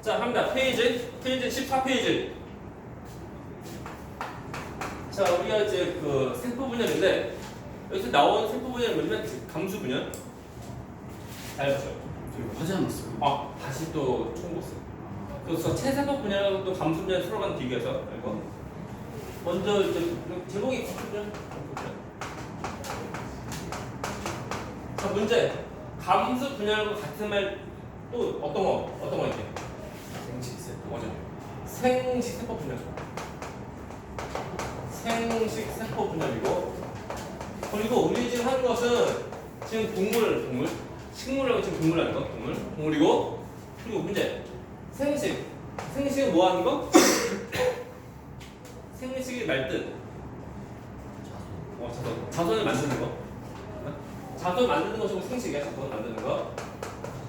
자, 합니다. 페이지 14페이지. 자, 우리가 이제 그 세포 분열인데 여기서 나온 세포 분열이 뭐냐면 감수 분열. 잘 봤죠? 저기 하지 않았어요? 아, 다시 또 총보스. 그래서 체세포 분열하고 또 감수 분열 서로 간 비교해서 알고. 먼저 이제 제목이 감수 분열. 자, 문제. 감수 분열과 같은 말 또 어떤 거 있게? 생식세포. 맞아. 생식세포 분열. 생식세포 분열이고, 그리고 우리 지금 하는 것은 지금 동물, 식물하고 지금 동물 하는 거, 동물이고, 그리고 문제. 생식은 뭐 하는 거? 생식이 말뜻. 자손을 만드는 거. 자손 만드는 것이 생식이야. 자손 만드는 거.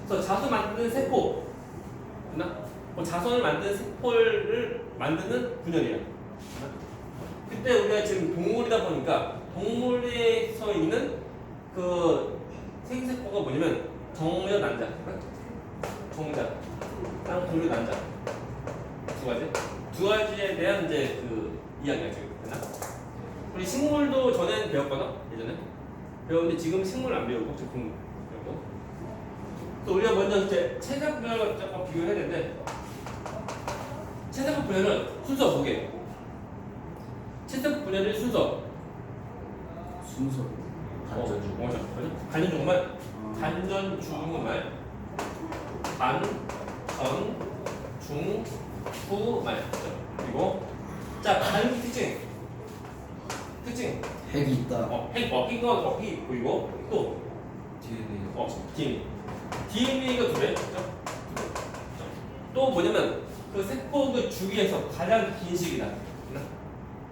그래서 자손 만드는 세포. 맞나? 자손을 만드는 세포를 만드는 분열이야. 그때 우리가 지금 동물이다 보니까 동물에서 있는 그 생세포가 뭐냐면 정자, 난자. 정자, 동물, 난자. 두 가지에 대한 이제 그 이야기가 지금 되나? 우리 식물도 전에는 배웠거든. 예전에 배웠는데 지금 식물 안 배우고 지금 공부 배우고. 또 우리가 먼저 이제 체세포 분열과 조금 비교해야 되는데, 체세포 분열은 순서 보게. 체세포 분열의 순서. 단전 간전 중말, 간전 중말, 간, 전, 중, 후, 말. 그리고 자, 간 특징. 핵이 있다. 핵이 보이고 또 DNA. DNA가 두 배. 또 뭐냐면 그 세포 그 주기에서 가장 긴 시기다.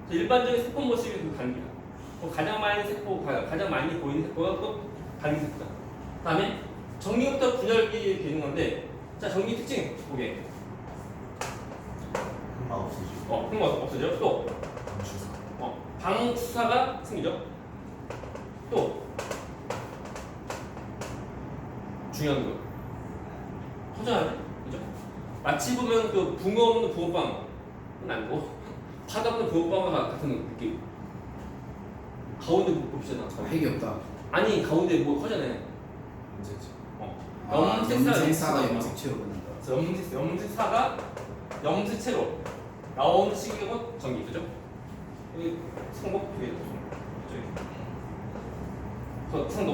일반적인 세포 모습이 그 간기다. 가장 많이 보이는 세포가 또 간기 세포다. 다음에 정기부터 분열기 되는 건데, 자, 정기 특징 보게. 흑마 없어지고. 흑마 없어져. 또 방추사. 방추사가 생기죠. 또 중요한 거 허전하네, 그죠? 마치 보면 그 붕어 없는 붕어빵은 아니고 파도 없는 붕어빵과 같은 느낌. 가운데 뭐 봅시다. 핵이 없다. 아니, 가운데 뭐 허전해. 문제지. 염색사가 염색체로 변한다. 염색사가 염색체로 나오는 시기가 전기, 그죠? 여기 성공 두 개. 저기 상동.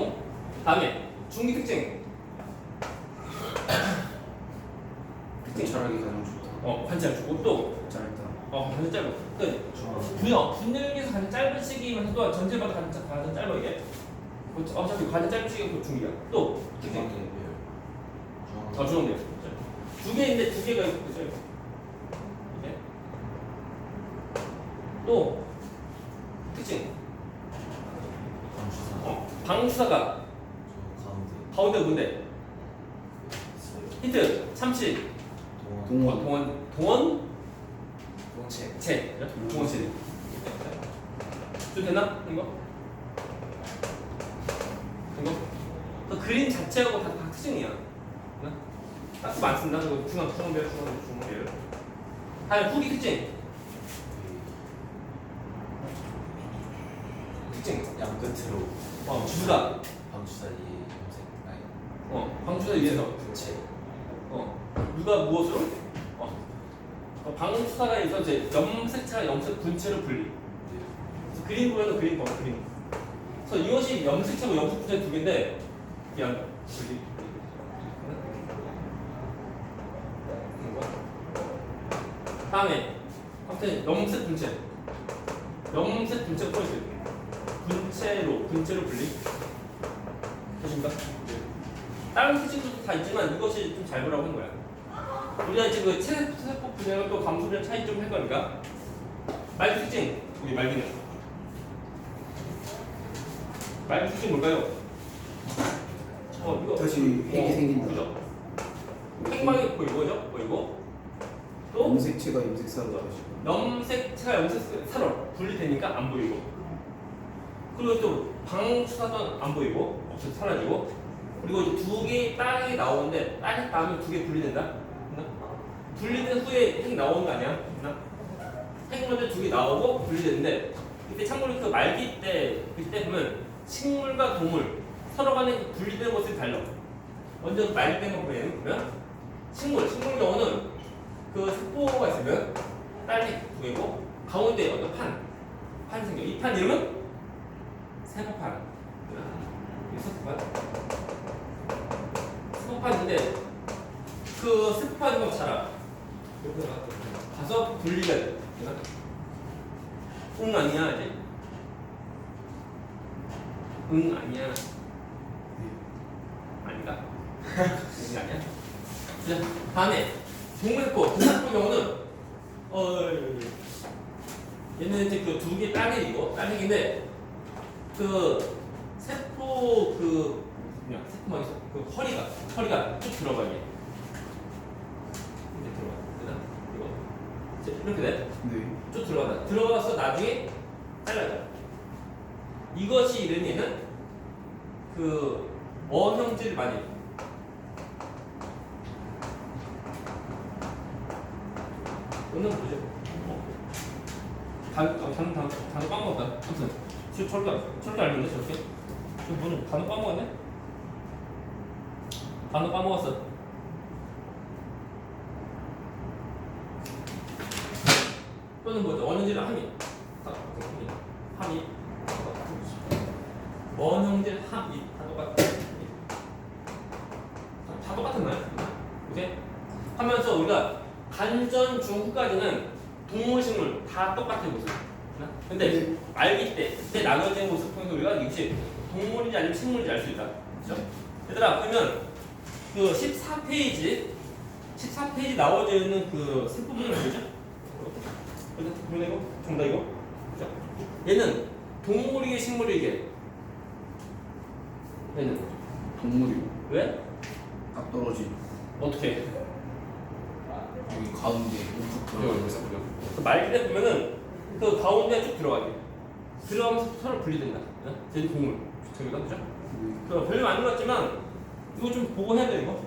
다음에 중기 특징. 철학이 가장 좋다. 관찰 주고 또 짧다. 가장 짧아. 분열기에서 가장 짧은 시기면서도 전체마다 가장 짧아 이게. 어차피 가장 짧은 시기가 그 중기야. 또 특징. 중앙대. 두 개인데 두 개가 있고, 그죠? 이게. 또 특징. 방추사. 방수사가 가운데. 가운데 뭔데? 힌트. 참치. 동원. 동원. 동체. 체. 동원체. 좀 되나? 이거? 그 그림 자체하고 다 특징이야. 딱히 안 쓴다. 이거 중앙별. 다음에 후기 특징. 양 끝으로. 주사. 방추사 이 염색. 방수사 위에서. 분체. 누가 무엇으로? 방수사가 있어 이제 염색체가 염색 분체로 분리. 그래서 그림 보면은 그림. 그래서 이것이 염색체고 염색 분체 두 개인데, 그냥 분리. 다음에 아무튼 염색 분체가 포인트. 분체로 분리. 되십니까? 다른 특징도 다 있지만 이것이 좀 잘 보라고 한 거야. 우리가 이제 그 체세포 분열과 또 감수 분열 차이 좀 할 거니까. 말 특징. 우리 말기는. 말 특징 뭘까요? 이거 다시 핵이 생긴다. 그죠? 핵막이 보이고 또 염색체가 염색사로 다시. 염색체가 염색사로 분리되니까 안 보이고, 그리고 또 방수사도 안 보이고 없어 사라지고, 그리고 이제 두 개 딸이 나오는데 딸이 나오면 두 개 분리된다. 분리된 후에 핵 나오는 거 아니야? 맞나? 핵 먼저 두 개 나오고 분리되는데 이때 참고로 그 말기 때 그때 보면 식물과 동물 서로 간에 그 분리되는 모습이 달라. 먼저 말기된 거 보면 식물 경우는 그 세포가 있으면 딸기 두 개고 가운데 어떤 판 생겨. 이 판 이름은 세포판. 이 세포판인데 그 세포판인 거 잘 알아. 이렇게 가서 분리가 돼. 응 아니야 이제. 응 아니야. 아니다. 응 아니야. 자 다음에 동물세포 경우는 얘는 이제 그 두 개 딸기인데 그 세포 세포만 있어. 그 허리가 쭉 들어가 이게. 이제 들어가. 이거 이렇게 돼. 네. 쭉 들어가서 나중에 잘라져. 이것이 이런 얘는 그 원형질 많이. 오늘 뭐죠? 단어 까먹었다. 아무튼 철도 알겠네 저렇게. 저 뭐는 단어 까먹었네? 단어 까먹었어. 또는 뭐죠? 원형질 함이. 원형질 함이 다 똑같아. 다 똑같은 거야. 오케이? 하면서 우리가 간전 중후까지는 동물 식물 다 똑같은 모습. 근데 말기 때 그때 나눠진 모습 통해서 우리가 이것이 동물인지 아니면 식물인지 알 수 있다. 그렇죠? 얘들아 그러면 그 14페이지 나와져 있는 그 세포분을 보죠? 보면 이거 정답 이거. 그렇죠? 얘는 동물이게 식물이게. 얘는 동물이고. 왜? 딱 떨어지. 어떻게? 여기 가운데 우측 들어가면서. 그 말기 때 보면은 그 가운데 쭉 들어가게. 들어가면서 서로 분리된다. 쟤 동물. 저기다 그죠? 그 별로 안 들어갔지만 이거 좀 보고 해야 돼 이거.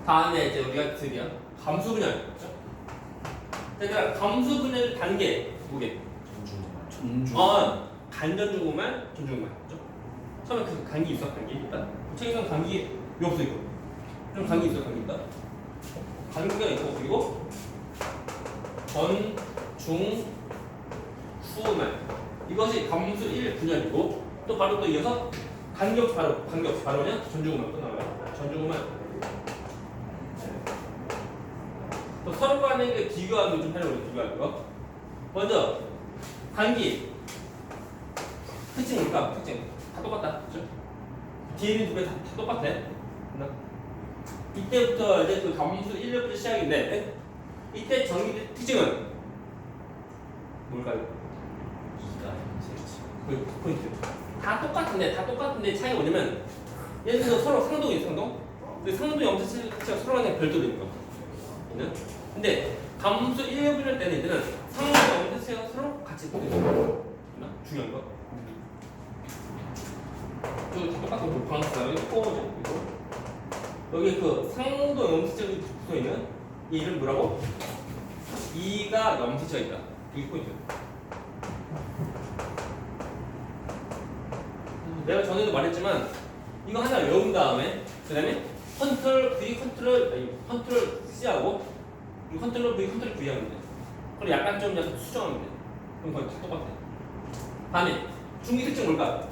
다음에 이제 우리가 드디어 감수 분열. 그렇죠? 얘들아 감수 분열 단계 뭐게? 정주. 간전 중후말, 전중후말. 그렇죠? 처음에 그 간기 있어 간기 일단. 책에서는 간기 왜 없어 이거? 좀 간기 있어 간기 있다. 간기가 있고 그리고 전, 중, 후말 이것이 감수 1 분열이고 또 바로 또 이어서 간격 바로냐 전중후말 또 나와요. 전중후말 또 서로 간에 비교하는 좀 하려고 비교할 거. 먼저 간기 특징 뭘까? 특징 다 똑같다. 그렇죠? 뒤에 있는 두 개 다 똑같아. 이때부터 이제 그 감수 1료부터 시작인데 이때 전기 특징은 뭘까요? 그 포인트 다 똑같은데 차이가 뭐냐면 예를 들어서 서로 상동이 상동 그 상동 염색체가 서로 간에 별도로 있는 거 얘는 근데 감수 1료부터 때는 이제는 상동 염색체가 서로 같이 있는 중요한 거 저기 다 똑같은 거 방수 이거 여기 그 상도 염색체가 붙어 있는 이 이름 뭐라고? 이가 염색체가 있다. 이게 포인트. 내가 전에도 말했지만 이거 하나 외운 다음에 그다음에 컨트롤 V 컨트롤 C하고 이 컨트롤 V 컨트롤 V 하면 돼. 그리고 약간 수정하면 돼. 그럼 거의 다 똑같아. 다음에 중기 특징 뭘까?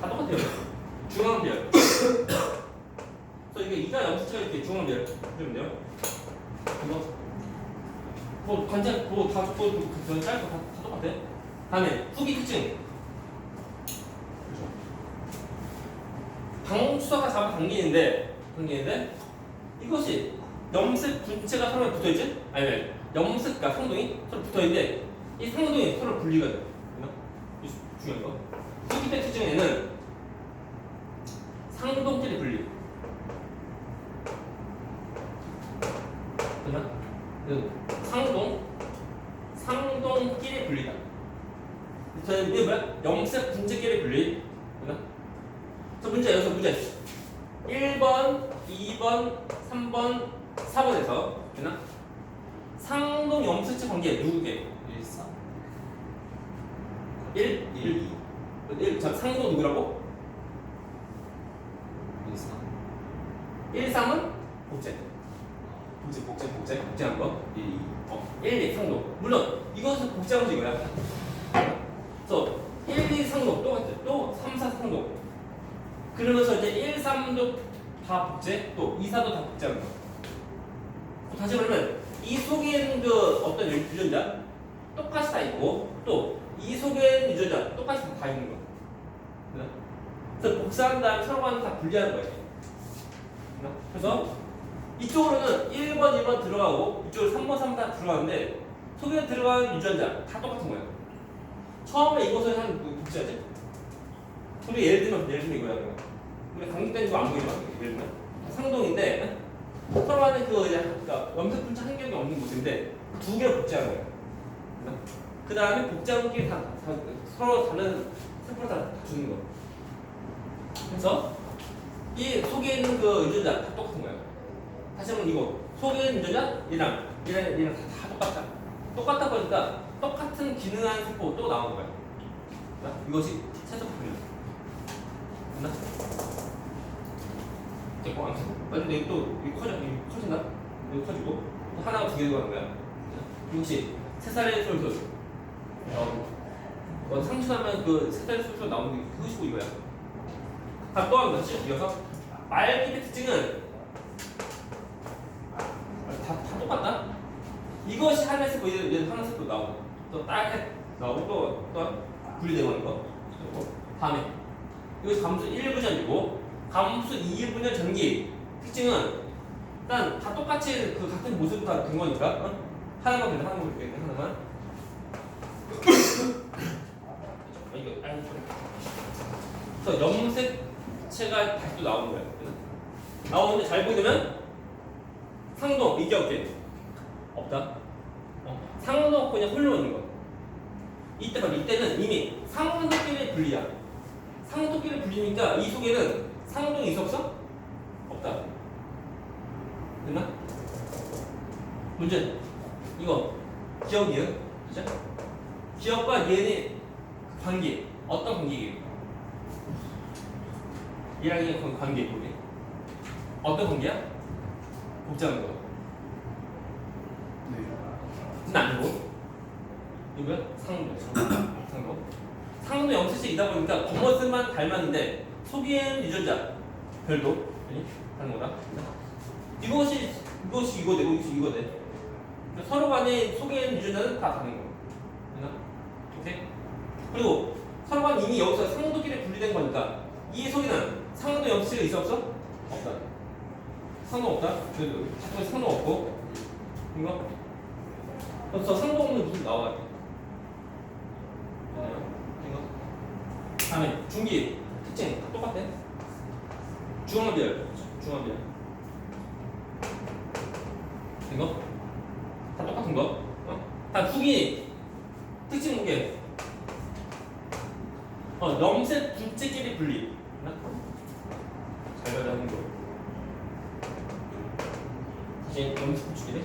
다 똑같아요. 중앙별. 그래서 이게 이가 염색체가 이렇게 중앙별 그러면 돼요. 뭐 관찰 뭐다 그건 짧고 다 똑같아. 다음에 후기 특징. 방수사가 잡아 당기는데 이것이 염색 분체가 서로 붙어있지? 아니면 염색과 상동이 서로 붙어있는데 이 상동이 서로 분리가 돼. 이 중요한 거. 후기 특징에는 상동끼리 분리. 됐나? 상동끼리 분리다. 이게 뭐야? 염색 분체끼리 분리. 됐나? 자 문제 여기서 문제. 1번, 2번, 3번, 4번에서 되나? 상동 염색체 관계 누구게? 1, 3 1, 1, 2 자, 상동 누구라고? 1, 3 1, 3은 복제. 복제한 거. 1, 2 1, 2 상동. 물론 이것은 복제한 거 이거야. 그래서 1, 2 상동 똑같아. 또 3, 4 상동. 그러면서 이제 1, 3도 다 복제, 또 2, 4도 다 복제하는 거. 다시 말하면 이 속에 있는 그 어떤 유전자 똑같이 다 있고 또 이 속에 있는 유전자 똑같이 다 있는 거. 그래서 복사한 다음에 서로 간에 다 분리하는 거예요. 그래서 이쪽으로는 1번, 2번 들어가고 이쪽으로 3번, 3번 다 들어가는데 속에 들어가는 유전자 다 똑같은 거예요. 처음에 이것을 한 복제하지. 우리 예를 들면 이거야. 우리 강북된 이거 안 보이지만 예를 들면 상동인데 서로 간에 그러니까 염색 분자 한 개가 없는 곳인데 두 개를 복제하는 거예요. 그 다음에 복제한 게 다 서로 다른 세포를 다 주는 거. 그래서 이 속에 있는 그 유전자 다 똑같은 거예요. 다시 한번 이거 속에 있는 유전자 얘랑 다 똑같다. 똑같다 보니까 똑같은 기능한 세포 또 나오는 거예요. 이것이 세포입니다. 됐나? 됐고 아무튼 근데 또 커진다? 이거 커지고 또 하나가 두 개 들어가는 거야. 이것이 새살의 솔솔. 상추하면 그 새살의 솔솔 나오는 게 그것이고 이거야. 또 한 번 이어서 말기의 특징은 다 똑같다. 이것이 하나의 세포, 얘는 하나의 세포 나오고 또 딸 나오고 또 분리되는 거. 그리고 다음에 이것이 감수 1분열이고 감수 2분열 전기 특징은 일단 다 똑같이 그 같은 모습 다 된 거니까 하나만 볼게 하나만. 그래서 염색체가 다시 또 나오는 거예요. 나오는데 잘 보이면 상동 이게 어때? 없다. 상동 없고 그냥 홀로 있는 거. 이때는 이미 상동끼리 분리야. 상동끼리 분리니까 이 속에는 상동이 있어 없어? 없다. 됐나? 문제 이거 기억이에요. 그죠? 기억과 얘의 관계 어떤 관계예요? 얘랑 얘의 관계 보게 어떤 관계야? 복잡한 거. 네. 근데 아니고 이거야? 상도 염색체이다 보니까 겉모습만 닮았는데 속에는 유전자 별도 하는 거다. 이것이 이거되고 이것이 이거돼. 서로 간에 속에 있는 유전자는 다 다른 거. 오케이? 그리고 서로 간 이미 여기서 상도끼리 분리된 거니까 이 속에는 상도 염색체가 있어 없어? 없다. 상도 없다. 그래도 자꾸 상도 없고 이거. 그래서 상도 없는 무슨 나와요? 이거. 다음에 중기 특징 다 똑같아. 중화별. 이거 다 똑같은 거. 다 후기 특징 무게. 염색 분체끼리 분리. 잘 가자는 거. 다시 염색 분체끼리.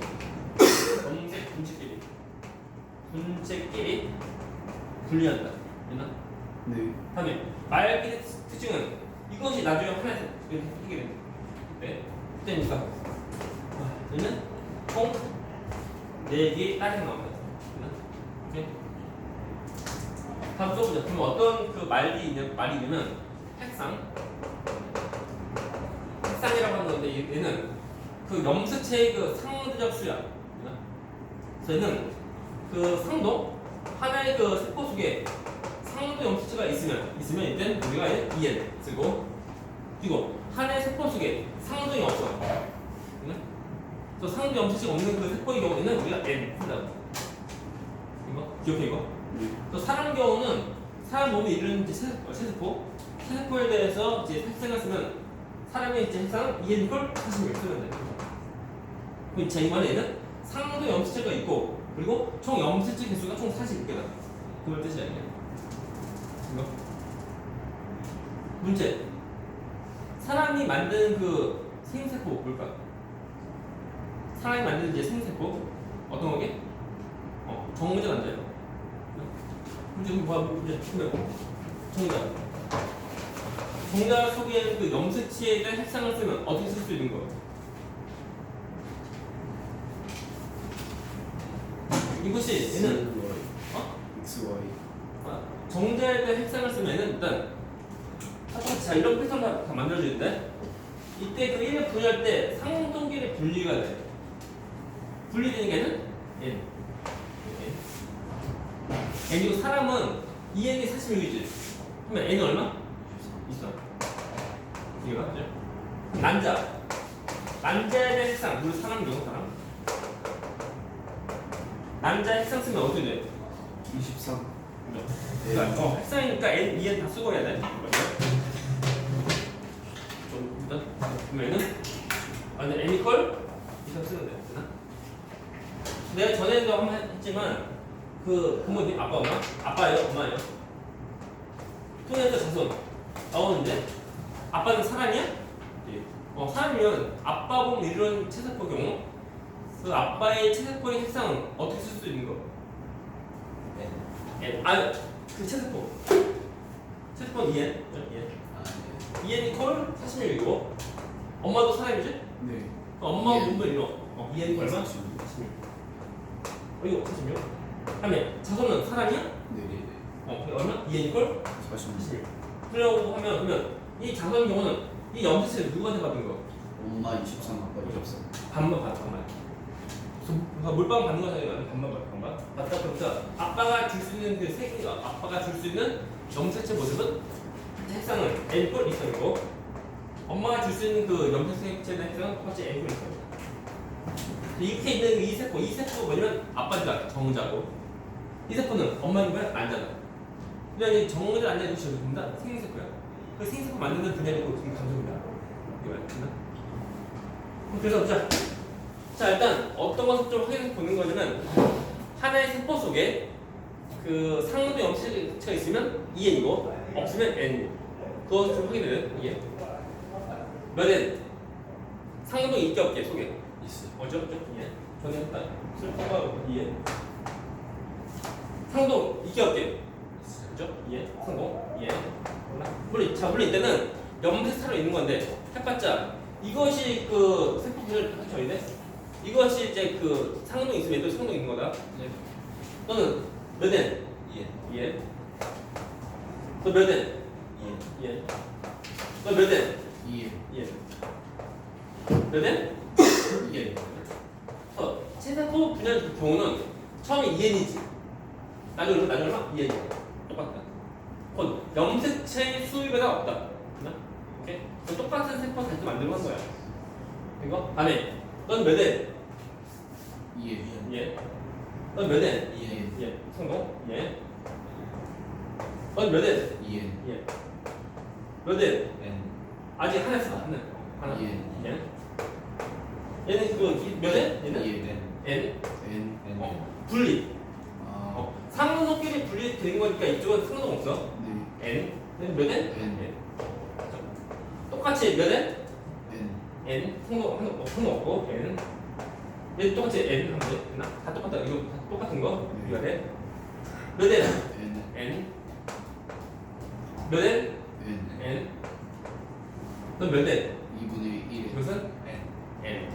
염색 분체끼리 분리한다. 됐나? 네. 다음에 말기의 특징은 이것이 나중에 하나에서 해결된다. 네. 그때니까 얘는 총 4개의 딸이 나옵니다. 오케이? 다음 써보자. 그럼 어떤 그 말이 있냐면 핵상이라고 하는 건데 얘는 그 염색체의 그 상대적 수야. 그래서 얘는 그 상도 하나의 그 세포 속에 상도 염색체가 있으면 이때는 우리가 EN 쓰고 그리고 하나의 세포 속에 상동이 없어. 그래서 상도 염색체가 없는 그 세포의 경우에는 우리가 N 쓴다고. 이거 기억해 이거. 또 사람 경우는 사람 몸에 이루는 세세포에 대해서 이제 핵상을 쓰면 사람의 이제 핵상 EN걸 40을 쓰면 돼. 그럼 자 이번에는 상도 염색체가 있고 그리고 총 염색체 개수가 총 46개다. 그걸 뜻이야 이게. 이거 문제 사람이 만든 그 생세포 뭘까? 사람이 만든 이제 생세포 어떤 거게? 정문제 남자예요. 문제 뭐야? 문제 정자. 정자 속에 그 염색체에 대한 색상을 쓰면 어떻게 쓸 수 있는 거? 이것이 얘는 X, Y. 정자에 대한 색상을 쓰면은 일단 자 이런 패턴 다 만들어지는데 이때 그 1을 분리할 때 상동끼리 분리가 돼. 분리되는 게는 n. n이고 사람은 2n이 46이지. 그러면 n은 얼마? 23. 이게 맞죠? 난자에 대한 색상 우리 사람 경우 사람 난자의 색상 쓰면 어떻게 돼? 23. 그러니까 색상이니까 n, 2n 다 쓰고 해야 돼. 좀 일단 그러면은 완전 n 이퀄 이상 쓰면 돼. 되나? 내가 전에도 한번 했지만 그 부모님 아빠 엄마 아빠예요 엄마예요. 통해서 자손 나오는데 아빠는 사람이야? 예. 사람이면 아빠 보면 이런 체세포 경우 그 아빠의 체세포의 색상은 어떻게 쓸 수 있는 거? n. 그 체세포. 체세포는 2n. 2n 이퀄 46이고 엄마도 사람이지? 네. 엄마 분분 이거 2n 얼마? 46. 이거 46. 하면 자손은 사람이야? 네. 얼마? 2n 이퀄 46. 그러려고 그러면 이 자손의 경우는 이 염색체를 누구한테 받은 거? 엄마 23, 아빠 23. 반만 받아 반만. 그러니까 물방 받는 거잖아요. 반만 받아 반만. 맞다 그러니까 아빠가 줄 수 있는 그 색, 아빠가 줄 수 있는 염색체 모습은 색상은 n 꼴 이상이고 엄마가 줄 수 있는 그 염색체의 색상은 똑같이 n 꼴 이상입니다. 이렇게 있는 이 세포가 뭐냐면 아빠가 정자고 이 세포는 엄마인 거야 난자다. 그냥 이 정자 난자 이것이 전부 다 생리세포야. 그 생리세포 만드는 분야이 지금 감정이다. 이거 맞나? 그래서 자 일단 어떤 것을 좀 확인해서 보는 거냐면 하나의 세포 속에 그 상도 염색체가 있으면 2n이고 없으면 n. 그것을 좀 확인해요. 이게 몇 n? 상도 있게 없게 속에 있어. 어쩌? 예. 전에 했다. 슬퍼가 2n. 상도 있게 없게. 그죠? 예. 상도 예. 물론 이때는 염색체로 있는 건데 해봤자 이것이 그 세포를 저희네. 이것이 이제 그 상동 있으면 또 상동 있는 거다. 예. 너는 몇 n? 2n. 예. 너 몇 n? 2n. 예. 너 몇 n? 2에. 예. 몇 n? 2에. 체세포 분야의 경우는 처음에 2n이지. 나중에 얼마? 2n이야. 똑같다. 곧 염색체의 수입에가 없다. 오케이? 똑같은 세포 다시 만들고 한 거야. 이거? 다음에 넌 몇 n? 2에. 예. 넌 몇 n? 2n. 예. 성공? 예. 넌 몇 n? 2에. 예. 몇 n? n. 아직 하나 있어. 하나. 예. 예. 얘는 몇 n? 얘는? 2에. n. N. n. 분리. 아. 상호끼리 분리되는 거니까 이쪽은 상호가 없어. 네. n. 얘는 몇 n? N. 예. 똑같이 몇 n? N. n. 상호 없고 n. 얘 똑같이 n 하면 돼. 됐나? 다 똑같다. 이거 다 똑같은 거. 네. 이거 돼. 몇 n? N. n. 몇 n? N. n. 넌 몇 n? 2분의 1에. 이것은 n. n.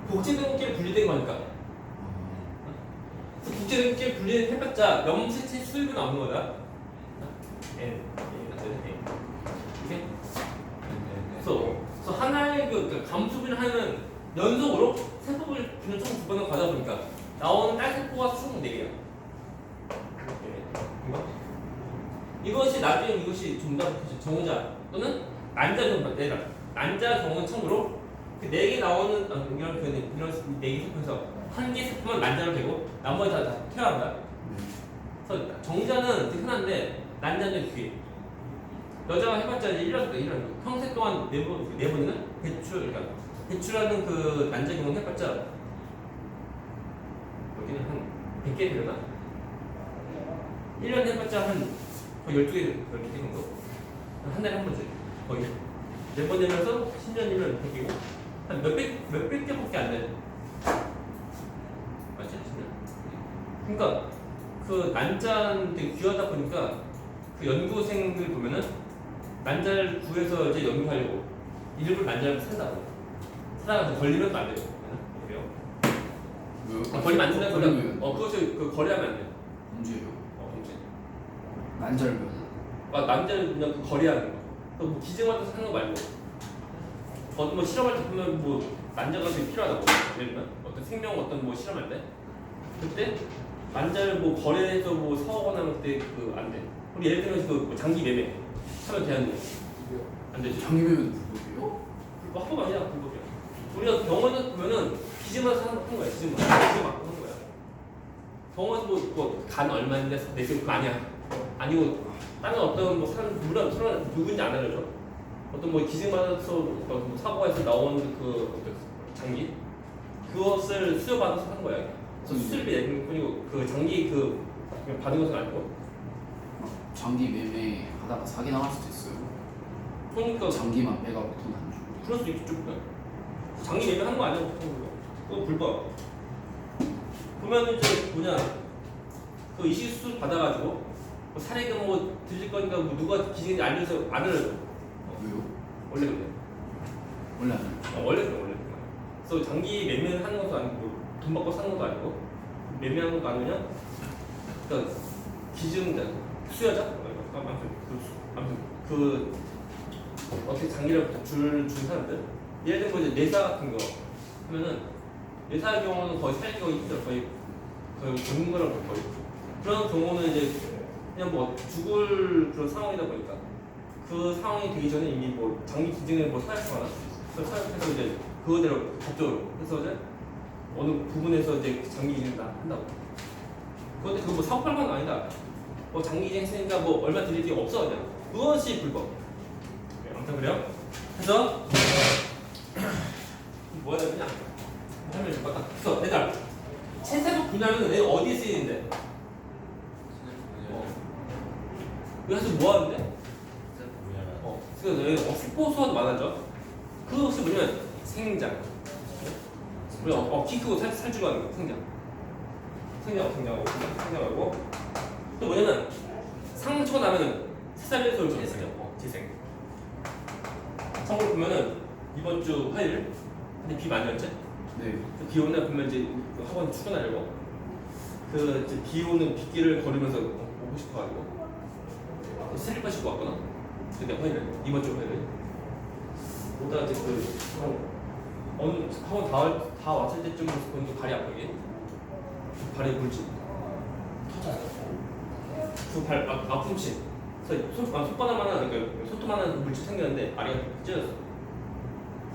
국제등급끼리 분리된 거니까. 국제등급끼리 분리된 해봤자 염색체 수입은 없는 거다. n. 이렇게. 그래서 하나의 그 감수분을 하는 연속으로 세포분을 총 두 번을 가다 보니까 나오는 딸세포가 총 4개야. 이것이 나중에 이것이 정답 정자 또는 난자 정답 내라. 난자 경우는 참고로 그 4개 나오는 이런 4개 세포에서 한 개 세포만 난자로 되고 나머지 다 퇴화한다. 그래서 정자는 되게 흔한데 난자는 그게 여자가 해봤자 이제 1년 평생 동안 4번이나 배출 그러니까 배출하는 그 난자 경우 해봤자 여기는 한 100개 되려나? 1년 해봤자 한 거의 12개 정도? 한 달에 한 번씩 거의 몇 번 되면서 10년이면 100이고 한 몇백 개밖에 안 돼. 맞지? 10년. 그러니까 그 난자는 되게 귀하다 보니까 그 연구생들 보면은 난자를 구해서 이제 연구하려고 일부러 난자를 산다고. 살아가서 걸리면 안 돼요. 그래요? 왜요? 걸리면 안 된다는 걸리면 거는 그것을 그 거래하면 안 돼요. 문제예요. 문제. 난절면 남자는 그냥 그 거래하는 거. 뭐 기증받아서 사는 거 말고. 어떤 뭐 실험할 때 보면 뭐 난자가 되게 필요하다고. 예를 들면 어떤 생명 어떤 뭐 실험할 때 그때 난자를 뭐 거래해서 뭐 사오거나 그때 그 안 돼. 우리 예를 들면 그뭐 장기 매매 하면 되는데 안 되지. 장기면 불법이요? 뭐 합법 아니야 불법이야. 우리가 병원에 보면은 기증받아서 한 거야. 기증 받고 한 거야. 병원에서 뭐간 얼마인데 내게 그거 아니야. 아니고 다른 어떤 뭐 사람 물론 누군지 안 알려줘. 어떤 뭐 기증받아서 뭐 사고에서 나온 그 장기 그것을 수여받아서 한 거야. 그래서 수술비 내는 뿐이고 그 장기 그 받은 것은 아니고. 장기 매매 하다가 사기 나갈 수도 있어요. 그러니까 장기만 빼가고 돈 안 주고. 그럴 수도 있겠죠. 장기 매매하는 거 아니야 보통 그거 불법. 그러면 이제 뭐냐 그 이식수술 받아가지고 뭐 사례금 뭐 드릴 거니까 뭐 누가 기증인지 알려서 안 알려줘. 왜요? 원래 그래. 원래 안 해요. 원래 그래 원래. 그래서 장기 매매를 하는 것도 아니고 돈 받고 사는 것도 아니고 매매하는 것도 아니냐? 그러니까 기증자 수여자 아무튼 그 어떻게 장기를 준 사람들 예를 들면 이제 내사 같은 거 하면은 내사의 경우는 거의 살기가 힘들어 거의 죽는 거랑 거의 그런 경우는 이제 그냥 뭐 죽을 그런 상황이다 보니까 그 상황이 되기 전에 이미 뭐 장기 기증을 뭐 서약하거나 그 서약해서 이제 그거대로 법적으로 해서 이제 어느 부분에서 이제 장기 기증을 한다고. 그런데 그거 뭐 사고 팔 건 아니다. 뭐 장기 기증 했으니까 뭐 얼마 드릴 게 없어 그냥 그것이 불법. 네, 아무튼 그래요. 그래서 뭐 해야 되냐? 하면 될 것 같다. 그래서 얘들아 체세법 분야는 내 어디에 쓰이는데? 그래서 뭐 하는데? 그래서 너희 스포 수업도 많아져. 그것이 뭐냐면 생장. 우리 키 크고 살찌고 하는 거 생장. 생장하고 또 뭐냐면 상처 나면은 새살에서 올지 재생. 참고로 보면은 이번 주 화요일 근데 비 많이 왔지? 네. 비 오는 날 보면 이제 그 학원 출근하려고 그 이제 비 오는 빗길을 걸으면서 오고 싶어가지고 슬리퍼 신고 왔거든. 그때 화요일 이번 주 화요일 오다가 이제 어느 학원 다 왔을 때쯤 보니까 발이 아프게 발에 물집 터졌어. 그 발 아픔치. 그래서 손바닥만한 그러니까 손톱만한 물집 생겼는데 발이 찢어졌어.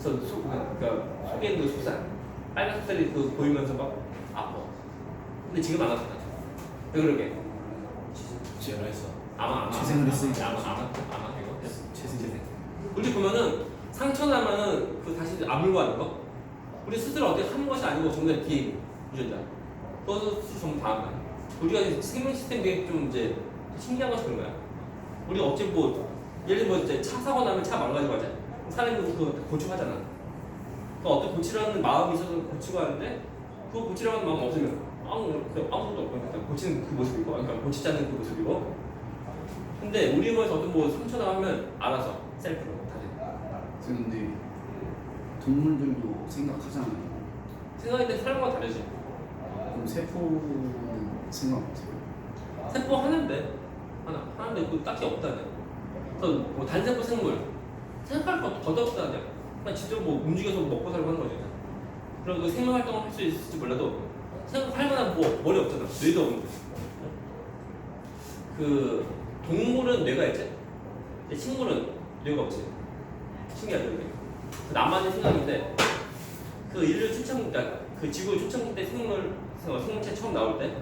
그래서 그러니까 속에 있는 그 속살 빨간 속살이 그 보이면서 막 아파. 근데 지금 안 아프다. 왜 그러게? 재생을 했어. 아마 재생을 했으니까. 아마 이거 재생. 우리 보면은 상처 나면은 그 다시 아물고 하는 거. 우리 스스로 어떻게 하는 것이 아니고 전부 다 뒤에 유전자. 그것도 전부 다 하는 거야. 우리가 이제 생명 시스템 되게 좀 이제 신기한 것이 그런 거야. 우리가 어찌 뭐 예를 들면 이제 차 사고 나면 차 망가지고 하자. 사람이 그거 고치고 하잖아. 그 어떤 고치려는 마음이 있어서 고치고 하는데 그 고치려는 마음 없으면 아무것도 없고 그냥 고치는 그 모습이고 그러니까 고치지 않는 그 모습이고. 근데 우리 몸에서 어떤 뭐 상처 나면 알아서 셀프로 다 돼. 근데 동물들도 생각하잖아요. 생각인데 사람과 다르지. 그럼 세포는 생각 못해요. 세포 하는데 하는데 그 딱히 없다네. 그래서 뭐 단세포 생물 생각할 거 더더 없다냐. 그냥 직접 뭐 움직여서 먹고 살고 하는 거지. 그럼 그 생명 활동을 할 수 있을지 몰라도 생각할 만한 뭐 머리 없잖아. 뇌도 없는데. 그 동물은 뇌가 있지. 근데 식물은 뇌가 없지. 신기하죠 이게. 나만의 생각인데 그 인류 초창 그러니까 그 지구 초창기 때 생물체 처음 나올 때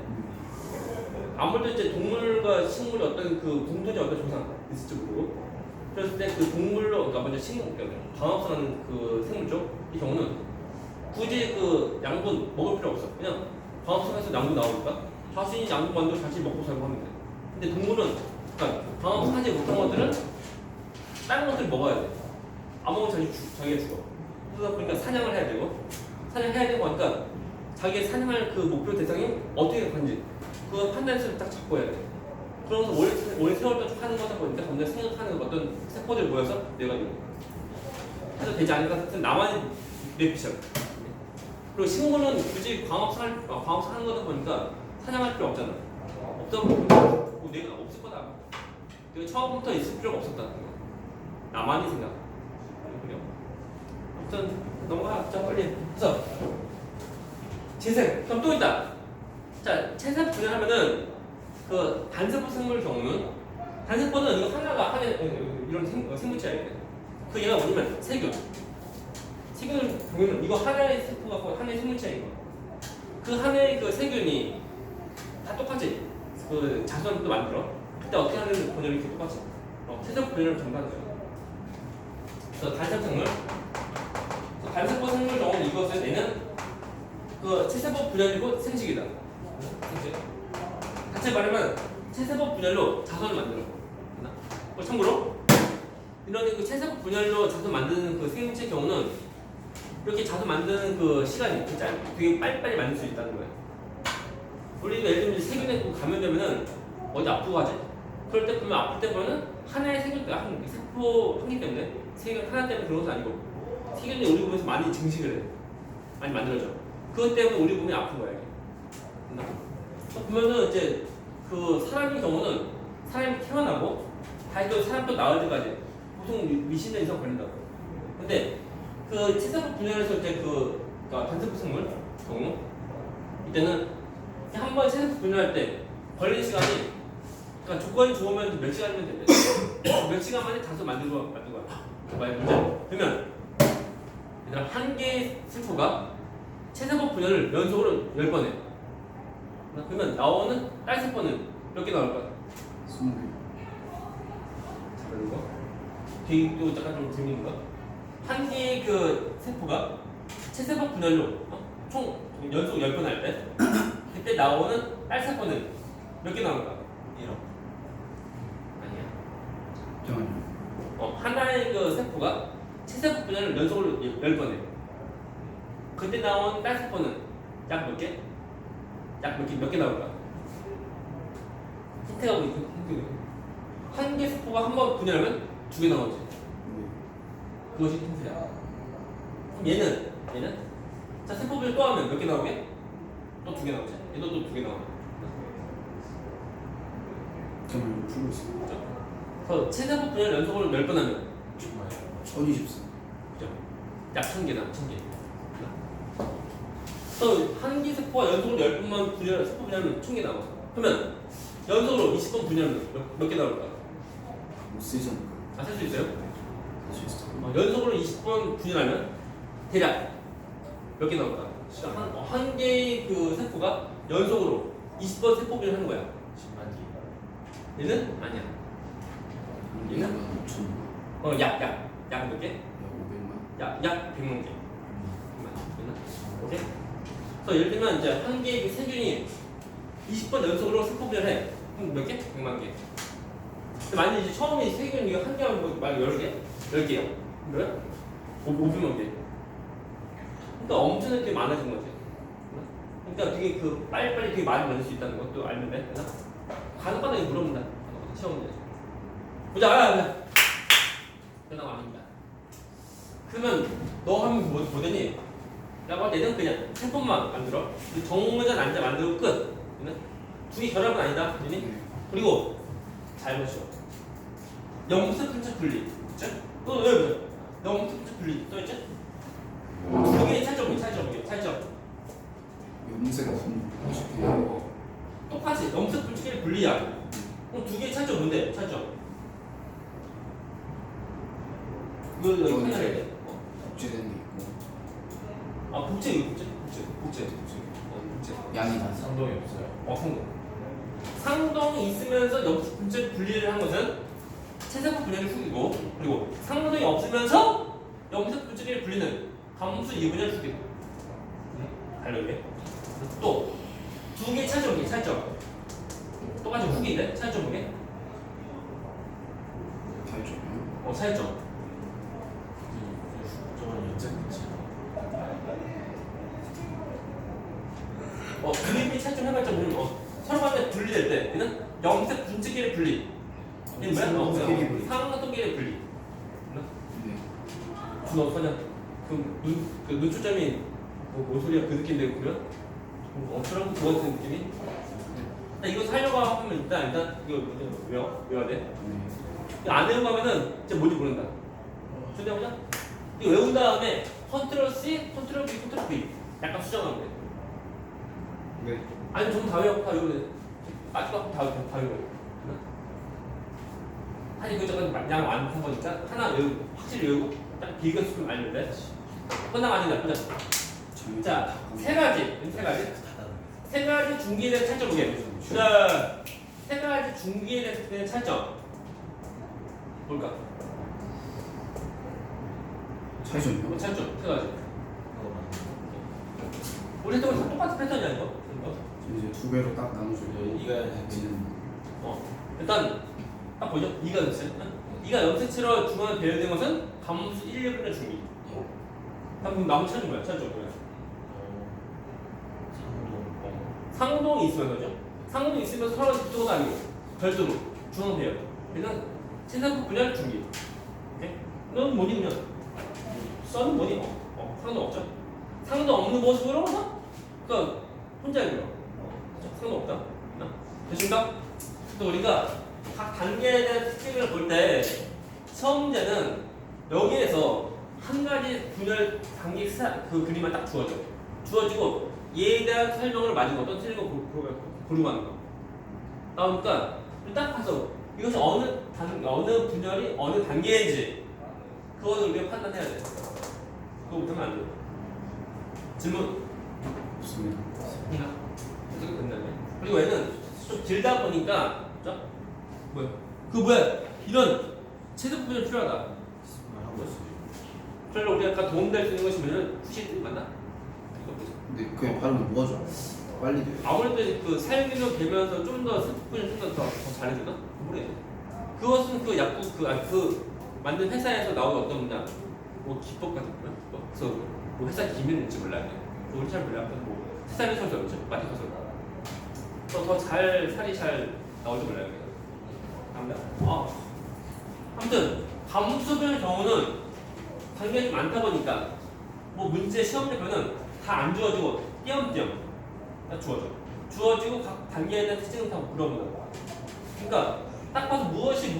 아무래도 이제 동물과 식물이 어떤 그 공통의 어떤 조상 있을지 모르고 그랬을 때 그 동물로 그러니까 먼저 식물 그러니까 광합성하는 그 생물 쪽이 경우는 굳이 그 양분 먹을 필요 없어. 그냥 광합성해서 양분 나오니까 자신이 양분 만들어 자신이 먹고 살고 하면 돼. 근데 동물은 그러니까 광합성하지 못한 것들은 다른 것들을 먹어야 돼. 안 먹으면 자기가 죽어. 그러다 보니까 사냥을 해야 되고 사냥해야 되고 하니까 자기의 사냥할 그 목표 대상이 어떻게 될 건지 그거 판단해서 딱 잡고 해야 돼. 그러면서 오래 세월 동안 쭉 하는 거다 보니까 점점 생각하는 어떤 세포들이 모여서 내가 이거 해도 되지 않을까 같은 나만의 뇌피셜. 그리고 식물은 굳이 광합성 하는 거다 보니까 사냥할 필요 없잖아. 없다 보니까 내가 없을 거다. 내가 처음부터 있을 필요가 없었다. 나만이 생각. 그래요? 아무튼 넘어가자 빨리. 그래서 재생. 그럼 또 있다. 자, 채색 분열하면은 그 단세포 생물 경우는 단세포는 이거 하나가 이런 생물체야. 그 얘가 뭐냐면 세균. 세균을 보면 이거 하나의 세포가 하나의 생물체야 이거. 그 하나의 그 세균이 다 똑같이 그 자손도 만들어. 그때 어떻게 하는 분열이 이렇게 똑같이. 채색 분열을 전달하는 거야. 그래서 단세포 생물. 단세포 생물 경우는 이것을 얘는 그 채세포 분열이고 생식이다. 생식. 다시 말하면 채세포 분열로 자손을 만들어. 참고로 이런 그 채세포 분열로 자손 만드는 그 생물체 경우는 이렇게 자손 만드는 그 시간이 되게 빨리빨리 만들 수 있다는 거예요. 우리가 예를 들면 세균에 감염되면은 어디 아프고 하지? 그럴 때 보면 아플 때 보면은 하나의 세균가 세포 한기 때문에 세균 하나 때문에 그런 것도 아니고 세균이 우리 몸에서 많이 증식을 해. 많이 만들어져. 그것 때문에 우리 몸이 아픈 거야. 보면은 이제 그 사람의 경우는 사람이 태어나고 다시 사람 또 나을 때까지 보통 몇십 년 이상 걸린다고. 근데 그 채세포 분열에서 이제 그러니까 단세포 생물 경우 이때는 한 번 채세포 분열할 때 걸리는 시간이 그러니까 조건이 좋으면 몇 시간이면 된대. 몇 시간 만에 다섯 만들고 거야. 그러면 얘들아 한 개의 세포가 채세포 분열을 연속으로 10번 해. 그러면 나오는 딸세포는 몇 개 나올 거야? 20개. 자, 그리고 뒤도 잠깐 좀 재밌는 거. 한 개의 그 세포가 채세포 분열로 총 연속 10번 할 때 그때 나오는 딸세포는 몇 개 나올까? 1억. 아니야. 잠깐만요. 하나의 그 세포가 채세포 분열을 연속으로 10번 해. 그때 나온 딸세포는 약 몇 개? 약 몇 개 나올까? 힌트가 뭐 한 개 세포가 한 번 분열하면 2개 나오지. 그것이 힌트야. 그럼 얘는 자 세포 분열 또 하면 몇 개 나오게? 또 2개 나오지. 얘도 또 2개 나오고. 잠깐만요. 풀고 있어. 그래서 채세포 분열 연속으로 10번 하면 1024. 그죠? 약 1000개나 1000개. 또 한 개 세포가 연속으로 10번만 세포 분열하면 1000개 나와. 그러면 연속으로 20번 분열하면 몇 개 나올까? 못 쓰지 않을까? 쓸 수 있어요? 할수 있어. 연속으로 20번 분열하면 대략 몇 개 나올까? 한 개의 그 세포가 연속으로 20번 세포 분열하는 거야. 10만 개. 얘는 아니야. 얘는 5천만. 약 몇 개? 약 500만. 약 100만 개. 오케이? 그래서 예를 들면 이제 한 개의 그 세균이 20번 연속으로 세포 분열해. 그럼 몇 개? 100만 개. 근데 만약에 이제 처음에 세균이 이거 한 개만 뭐 말고 10개? 10개요. 그래? 500만 개. 그러니까 엄청나게 많아진 거지. 그러니까 되게 그 빨리빨리 되게 많이 만들 수 있다는 것도 알면 돼. 그래서 간혹가다 물어본다. 시험 문제. 보자. 그나마 아닙니다. 그러면 너 하면 뭐 되니? 라고 할 때는 그냥 세포만 만들어. 정문자 난자 만들고 끝. 둘이 결합은 아니다. 그니? 그리고 잘 보시오. 염색 근처 분리. 그쵸? 염색 근처 분리. 또 있지? 두 개의 차이점이 차이점. 염색은 어떻게? 똑같이 염색 분치기를 분리야. 그럼 두 개의 차이점 뭔데? 차이점. 이거 하나 해야 돼. 복제되는 게 있고. 복제. 복제. 양이 다 상동이 없어요. 상동. 상동이 있으면서 염색 분치 분리를 한 것은 채세포 분열을 숙이고, 그리고 상동이 없으면서 염색 분치기를 분리는 감수 이분열 숙이고. 알려줄게. 또 두 개의 차이점. 똑같이 후기인데 차이점 뭐게? 차이점이요? 차이점. 미리 차이점 해봤자 모르면 서로 간에 분리될 때 얘는 염색 분자끼리 분리. 얘는 뭐야? 삼각형끼리 분리. 삼각형끼리 분리. 네. 준호 선영 그 눈초점이 뭔 소리야 그 느낌인데 보면 엄청 그거 같은 느낌이. 이거 살려고 하면 일단 이거 외워야 돼. 이거 안 외우고 하면은 진짜 뭔지 모른다. 준비해보자. 이거 외운 다음에 컨트롤 C, 컨트롤 B, 컨트롤 V 약간 수정하면 돼. 네. 아니 전부 다 외워, 다 외우면 돼. 마지막 다 외워. 아니 그 잠깐 양 완한 거니까 하나 외우고 확실히 외우고 딱 비교수품 알면 돼. 끝나면 아니 나쁘지 않아. 자, 세 가지 중기에 대한 차이점 보게. 자, 세 가지 중기에 대한 차이점 뭘까? 차이점이요? 차이점 세 가지. 우리 때문에 다 똑같은 패턴이야 이거. 이제 두 배로 딱 나눠줘요. 이가 지금 일단 딱 보죠. 이가 염색. 이가 염색체로 중간에 배열된 것은 감수 1, 2분의 중기. 그럼 나머지 차이점 뭐야? 차이점 뭐야? 상동이 있으면 그죠? 상동이 있으면서 서로 붙어가 아니고 별도로 중앙 배열. 그냥 생산부 분열 중기. 오케이? 넌 뭐니 그냥? 써는 뭐니? 상동 없죠? 상동 없는 모습으로 그 혼자 해요. 상관 없다. 됐습니까? 또 우리가 각 단계에 대한 특징을 볼 때 처음 문제는 여기에서 한 가지 분열 단계 그 그림만 딱 주어지고 얘에 대한 설명을 맞은 어떤 틀린 거 고르고 하는 거. 나오니까 딱 봐서 이것이 어느 분열이 어느 단계인지 그거를 우리가 판단해야 돼. 그거 못하면 안 돼. 질문. 없습니다. 어떻게 된다네. 그리고 얘는 좀 길다 보니까, 그죠? 뭐야? 이런 체습 분열 필요하다. 그래서 우리 아까 도움될 수 있는 것이 뭐냐면 후시 맞나? 이거 보자. 근데 그냥 바르면 뭐가 빨리 돼요. 아무래도 그 사용기능 되면서 좀 더 세습 분열 좀 더 잘해주나? 모르겠네. 그것은 그 약국 그 만든 회사에서 나온 어떤 뭐 기법 같은 거요? 그래서 뭐 회사 기밀인지 몰라요. 우리 잘 몰라요. 뭐 세상에 서서 그렇죠? 빠지 서서. 더 살이 잘 나올지 몰라요. 갑니다. 아무튼 감수분의 경우는 단계가 좀 많다 보니까 뭐 문제 시험대표는 다 안 주어지고 띄엄띄엄 다 주어지고 각 단계에 대한 특징을 다 물어보는 거야. 그러니까 딱 봐서 무엇이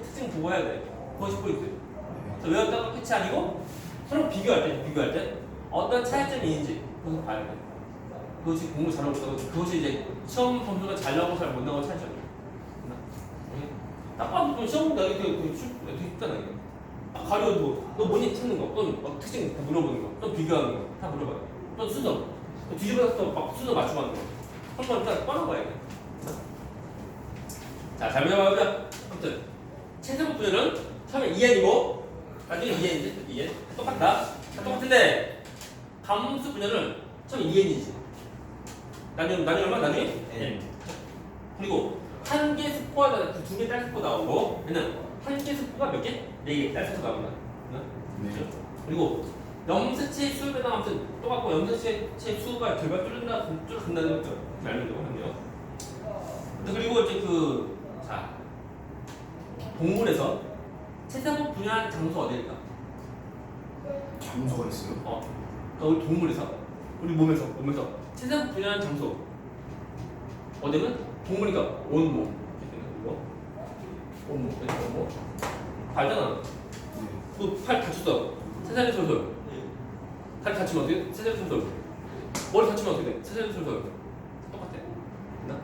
특징 보고 해야 돼. 그것이 포인트. 그래서 외웠다가 끝이 아니고 서로 비교할 때 어떤 차이점이 있는지 그것을 봐야 돼. 그것이 공부 잘하고 있다고 그것이 이제 시험 점수가 잘 나오고 잘 못 나오고 차이점이야. 딱 봐도 시험 나기 되게 쉽잖아 이거. 가려도 너 뭐니 찾는 거, 또는 특징 다 물어보는 거, 또 비교하는 거 다 물어봐. 또 순서, 또 뒤집어서 막 순서 맞추고 하는 거. 한번 일단 뻔한 거야 이게. 자, 잘 배워보자. 아무튼 최세부 분열은 처음에 2n이고 나중에 2n 똑같다. 똑같은데 감수 분열은 처음에 2n이지. 나중에 얼마? 나중에 n. 그리고 한 개 스코어가 두 개 딸 스코어 나오고 얘는 한 개 스코어가 몇 개? 4개 딸 스코어 나온다. 네. 그리고 염색체 수에 대한 아무튼 똑같고 염색체 수가 결과 줄어든다는 것도 알면 되고 하네요. 그리고 이제 자 동물에서 체세포 분열한 장소 어디일까? 장소가 있어요? 그러니까 우리 동물에서 우리 몸에서 체세포 분열한 장소 어디면 동물이니까 온몸. 온몸. 발잖아. 그 팔 다쳤어. 세살이 솔솔. 다리 다치면 어떻게 돼? 세살이 솔솔. 머리 다치면 어떻게 돼? 세살이 솔솔. 똑같아. 맞나?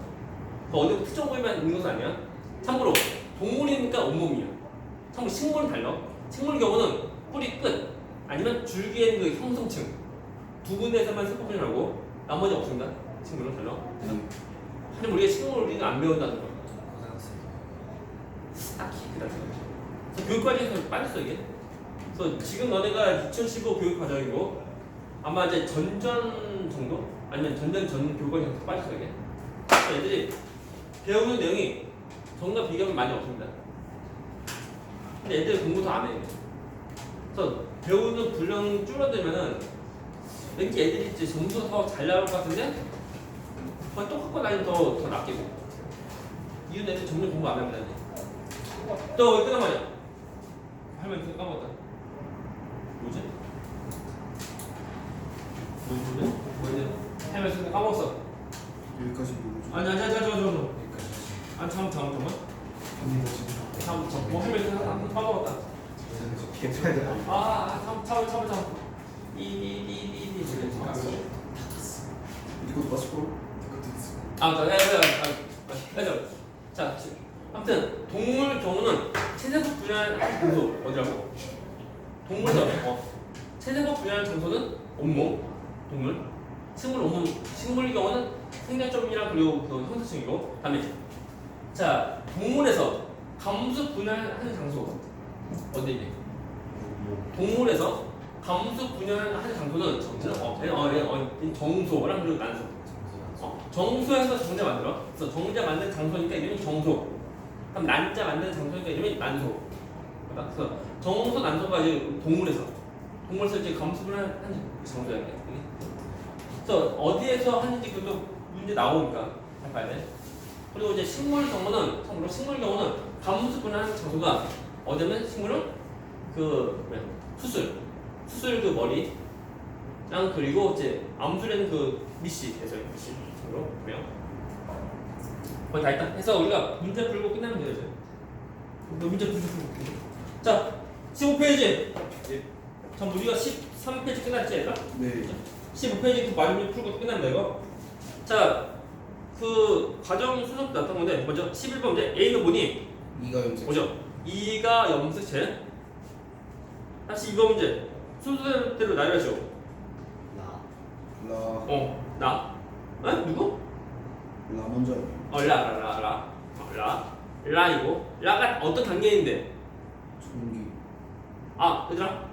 어디 특정 부위만 있는 것은 아니야. 참고로 동물이니까 온몸이야. 참고로 식물은 달라. 식물 경우는 뿌리 끝 아니면 줄기의 그 형성층 두 군데에서만 세포 분열하고 나머지 없습니다. 식물은 달라. 하지만 우리가 식물을 안 배운다는 거. 딱히 그다지. 교육과정에서 빠졌어 이게. 그래서 지금 너네가 2015 교육과정이고 아마 이제 전전 정도 아니면 전전 교육과정에서 빠졌어 이게. 애들이 배우는 내용이 전과 비교하면 많이 없습니다. 근데 애들 공부 더 안 해. 그래서 배우는 분량이 줄어들면은 왠지 애들이 이제 점수가 더 잘 나올 것 같은데 똑같고 나면 더 낫겠고. 이유는 애들 점점 공부 안 합니다. 또 끝난 말이야. 할머니 또 까먹었다. 뭐지? 뭐지? 할머니 또 까먹었어. 여기까지 보고 아니 저. 여기까지 아 잠깐만. 언니가 지금 뭐 할머니 또 까먹었다. 어떻게 해야 돼? 잠깐만. 이 이것도 맞고 자, 아무튼 동물 경우는 체세법 분야의 장소 어디라고? 동물서. 체세법 분야의 장소는 온몸, 동물. 식물 온몸, 식물의 경우는 생장점이랑 그리고 그 형사층이고. 다음에 자, 동물에서 감수 분할하는 장소 어디 있니? 동물에서 감수 분할하는 장소는 정소랑 그리고 난소. 정소에서 정자 만들어. 그래서 정자 만든 장소니까 이름이 정소. 그럼 난자 만든 장소니까 이름이 난소. 그래서 정소, 난소가 이제 동물에서 이제 감수분할 하는 장소야. 그래서 어디에서 하는지 그것도 문제 나오니까 잘 봐야 돼. 그리고 이제 식물 경우는 참고로 식물 경우는 감수분할하는 장소가 어디면 식물은 수술 그 머리랑 그리고 이제 암술에는 그 미시에서 미시로 보면 거의 다 있다. 해서 우리가 문제 풀고 끝나면 돼요. 이제 문제 풀고. 자, 15페이지. 전 우리가 13페이지 끝났지, 얘들아? 네. 15페이지 그 마지막에 풀고 끝납니다, 이거. 자, 그 과정 수습도 나왔던 건데 먼저 11번 문제. A는 뭐니? 2가 염색. 뭐죠? 2가 염색체. 다시 2번 문제. 순서대로 나열하죠. 라 누구? 먼저. 라이고. 라가 어떤 단계인데? 전기. 얘들아.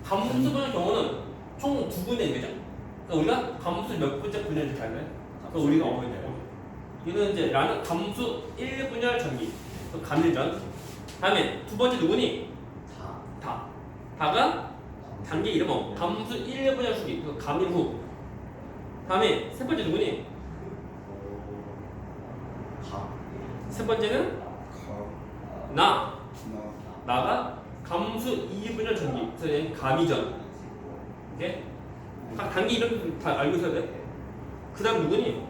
감수 분의 경우는 총 2분의 거죠? 그러니까 우리가 감수 몇 분째 분열 이렇게 할까요? 그러니까 우리가 얘는 이제 라는 감수 1분열 전기. 감일전. 다음에 두 번째 누구니? 다가 단계 이름 감수 1분열 후기. 감일 후. 다음에 세 번째 누구니? 세 번째는 나가 감수 2분열 전기. 그래서 얘는 감이전. 오케이? 각 단계 이름 다 알고 있어야 돼. 그 다음 누구니?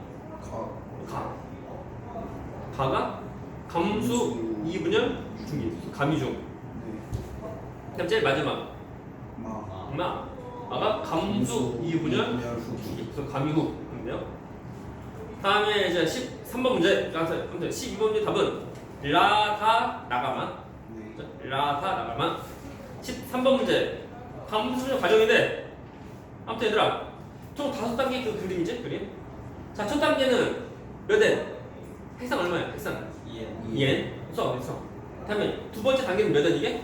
가가 감수 2분열 중기. 감이중. 네. 그다음 제일 마지막 마. 마가 감수 2분열 후기. 그래서 감이 후. 그런데요. 다음에 이제 13번 문제. 아무튼 12번 문제 답은 라다 나가만. 네. 라다 나가만. 13번 문제. 감수 과정인데 아무튼 얘들아 총 5단계 그 그림이지? 그림? 자, 첫 단계는 몇 엔? 핵상 얼마야? 핵상 2엔. 그래서 다음에 두 번째 단계는 몇 엔 이게?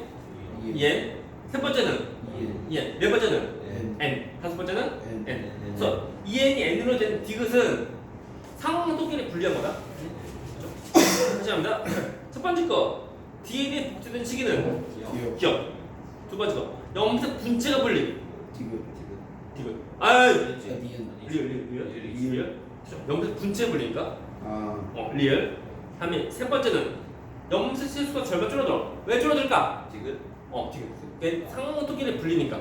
2엔. 세 번째는 2엔. 네 번째는 n. 다섯 번째는 n. 그래서 2n이 n으로 된 디귿은 상호동결에 불리한 거다. 다시 합니다. 첫 번째 거 DNA에 복제된 시기는 기억. 두 번째 거 염색 분체가 불림. 디귿. 리얼. 염색 분체 불리니까. 리얼. 다음에 세 번째는 염색 실수가 절반 줄어들어. 왜 줄어들까? 디귿. 디귿. 상호동결에 불리니까.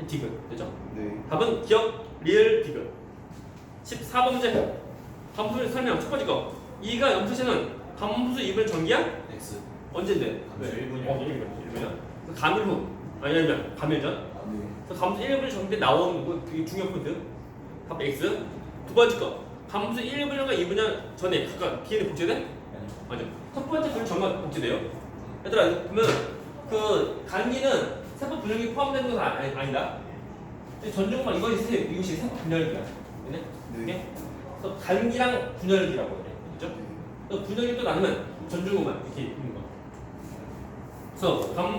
디귿. 되죠? 네. 답은 기억, 리얼, 디귿. 14번 문제. 감수 설명. 첫 번째 거. 2가 염색체는 감수 2분의 전기야? X. 언제인데? 감수 1분이요. 1분이요. 감일 후. 아니면 감일전. 네. 그래서 감수 1분의 전기 때 나오는 거 되게 중요한 포인트. 답 X. 두 번째 거. 감수 1분열과 2분열 전에 각각 DNA 복제돼? 맞아. 첫 번째 분열 전만 복제돼요. 얘들아 보면 그 단기는 세포 분열기 포함되는 건 아니다. 전중만 이것이 세포 분열기야. 네? 그래서 단기랑 분열기라고 해. 그렇죠? 분열기 또 나누면 전중만 이렇게 있는 거. 그래서 감수